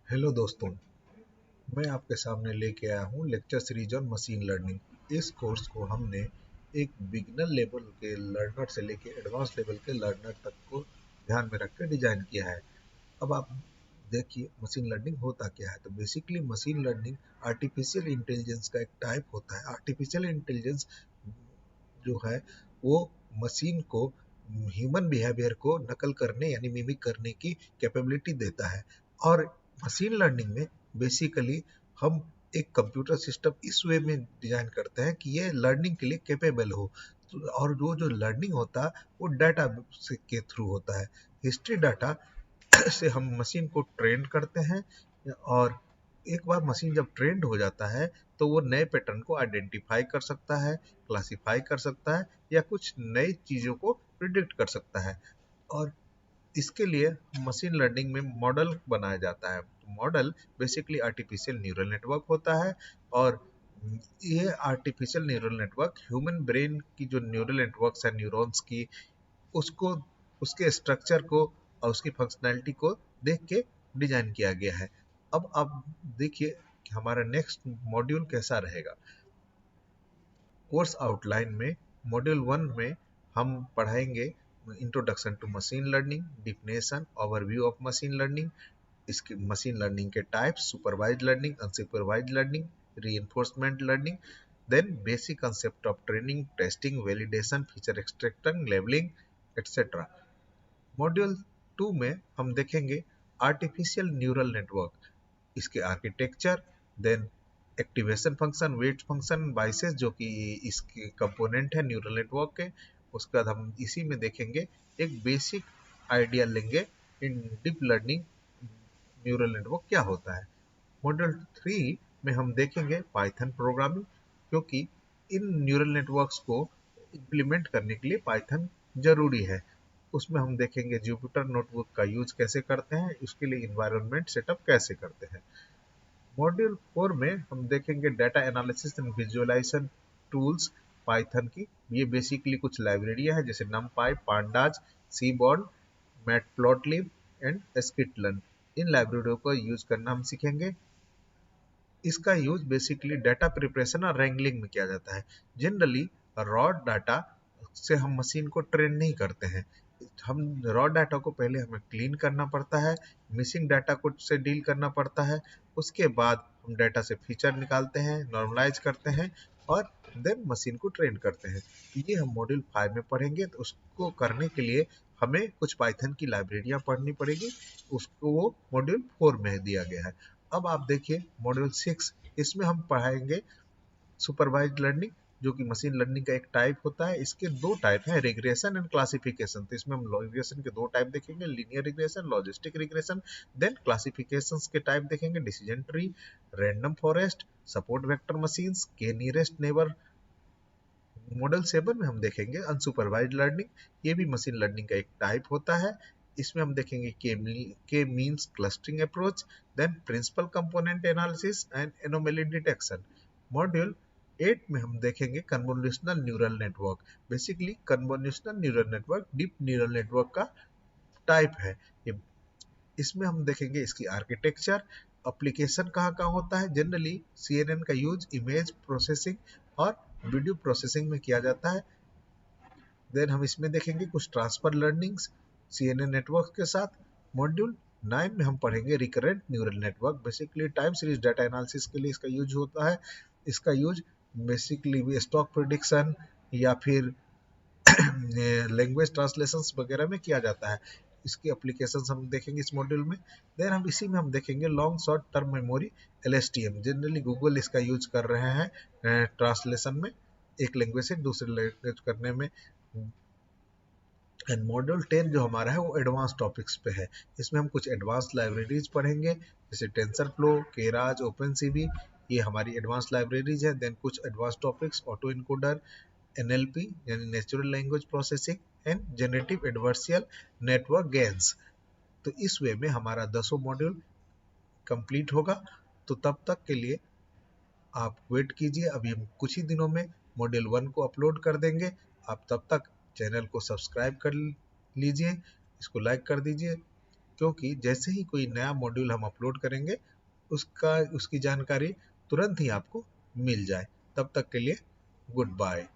Hello दोस्तों, मैं आपके सामने लेके आया हूँ lecture series on machine learning. इस कोर्स को हमने एक बिगिनर लेवल के लर्नर से लेके एडवांस लेवल के लर्नर तक को ध्यान में रख कर डिजाइन किया है। अब आप देखिए मशीन लर्निंग होता क्या है। तो basically machine learning artificial intelligence का एक टाइप होता है। आर्टिफिशियल इंटेलिजेंस जो है वो मशीन को ह्यूमन बिहेवियर को नकल करने यानी मिमिक करने की कैपेबिलिटी देता है। और मशीन लर्निंग में बेसिकली हम एक कंप्यूटर सिस्टम इस वे में डिजाइन करते हैं कि ये लर्निंग के लिए कैपेबल हो। और वो जो लर्निंग होता है वो डाटा के थ्रू होता है। हिस्ट्री डाटा से हम मशीन को ट्रेन करते हैं। और एक बार मशीन जब ट्रेंड हो जाता है तो वो नए पैटर्न को आइडेंटिफाई कर सकता है, क्लासिफाई कर सकता है या कुछ नई चीज़ों को प्रिडिक्ट कर सकता है। और इसके लिए मशीन लर्निंग में मॉडल बनाया जाता है। Model basically artificial neural network होता है। और ये artificial neural network human brain की जो न्यूरल नेटवर्क्स है न्यूरॉन्स की उसको उसके स्ट्रक्चर को और उसकी फंक्शनैलिटी को देख के डिजाइन किया गया है। अब आप देखिए कि हमारा नेक्स्ट मॉड्यूल कैसा रहेगा। कोर्स आउटलाइन में मॉड्यूल 1 में हम पढ़ाएंगे introduction to machine learning, definition, overview of machine learning, इसकी मशीन लर्निंग के types, supervised learning, unsupervised learning, reinforcement learning, then basic concept of training, testing, validation, feature extraction, labelling etcetera. Module 2 में हम देखेंगे artificial neural network, इसके architecture, then activation function, weight function, biases जो कि इसके component है neural network के। उसके बाद हम इसी में देखेंगे एक बेसिक आइडिया लेंगे इन डीप लर्निंग न्यूरल नेटवर्क क्या होता है। मॉड्यूल 3 में हम देखेंगे पाइथन प्रोग्रामिंग, क्योंकि इन न्यूरल नेटवर्क्स को इम्प्लीमेंट करने के लिए पाइथन जरूरी है। उसमें हम देखेंगे जुपिटर नोटबुक का यूज कैसे करते हैं, इसके लिए इन्वायरमेंट सेटअप कैसे करते हैं। मॉड्यूल 4 में हम देखेंगे data analysis and visualisation tools Python की। ये बेसिकली कुछ लाइब्रेरियां हैं जैसे numpy, pandas, seaborn, matplotlib and skitlearn। इन लाइब्रेरियों को यूज करना हम सीखेंगे। इसका यूज बेसिकली डाटा प्रिपरेशन और रैंगलिंग में किया जाता है। जनरली रॉ डाटा से हम मशीन को ट्रेन नहीं करते हैं। हम रॉ डाटा को पहले हमें क्लीन करना पड़ता है, मिसिंग डाटा को से डील करना पड़ता है। उसके बाद हम डाटा से फीचर निकालते हैं, नॉर्मलाइज करते हैं और देन मशीन को ट्रेन करते हैं। ये हम मॉड्यूल 5 में पढ़ेंगे। तो उसको करने के लिए हमें कुछ पाइथन की लाइब्रेरियां पढ़नी पड़ेगी। उसको वो मॉड्यूल 4 में दिया गया है। अब आप देखिए मॉड्यूल 6, इसमें हम पढ़ाएंगे सुपरवाइज्ड लर्निंग, जो कि मशीन लर्निंग का एक टाइप होता है। इसके दो टाइप हैं, रिग्रेशन एंड क्लासिफिकेशन। तो इसमें हम रिग्रेशन के दो टाइप देखेंगे, linear regression, logistic regression. Then classifications के टाइप देखेंगे, decision tree, random forest, support vector machines, K nearest neighbour. Model 7 में हम देखेंगे अनसुपरवाइज्ड लर्निंग। ये भी मशीन लर्निंग का एक टाइप होता है। इसमें हम देखेंगे K means clustering approach, then principal component analysis and anomaly detection. Module 8 में हम देखेंगे convolutional neural network. Basically convolutional neural network deep neural network का टाइप है। ये इसमें हम देखेंगे इसकी आर्किटेक्चर, एप्लीकेशन कहाँ कहाँ होता है। जनरली CNN का यूज इमेज प्रोसेसिंग और वीडियो प्रोसेसिंग में किया जाता है। देन हम इसमें देखेंगे कुछ ट्रांसफर लर्निंग्स CNN नेटवर्क के साथ। मॉड्यूल 9 में हम पढ़ेंगे recurrent neural network. Basically time series data analysis के लिए इसका यूज होता है। इसका यूज बेसिकली स्टॉक प्रिडिक्शन या फिर लैंग्वेज ट्रांसलेशंस वगैरह में किया जाता है। इसकी एप्लीकेशंस हम देखेंगे इस मॉड्यूल में। देन हम इसी में हम देखेंगे long short term memory LSTM। Generally Google इसका यूज कर रहे हैं ट्रांसलेशन में, एक लैंग्वेज से दूसरे लैंग्वेज करने में। एंड मॉड्यूल 10 जो हमारा है वो एडवांस टॉपिक्स पे है। इसमें हम कुछ एडवांस लाइब्रेरीज पढ़ेंगे जैसे TensorFlow, Keras, OpenCV. ये हमारी एडवांस लाइब्रेरीज है। देन कुछ advance topics autoencoder, NLP यानी natural language processing and generative adversarial network GANs. तो इस वे में हमारा 10 मॉड्यूल कंप्लीट होगा। तो तब तक के लिए आप वेट कीजिए, अभी हम कुछ ही दिनों में मॉड्यूल 1 को अपलोड कर देंगे। आप तब तक चैनल को सब्सक्राइब कर लीजिए, इसको लाइक कर दीजिए। क्योंकि जैसे ही कोई नया मॉड्यूल हम अपलोड करेंगे उसकी जानकारी तुरंत ही आपको मिल जाए। तब तक के लिए गुड बाय।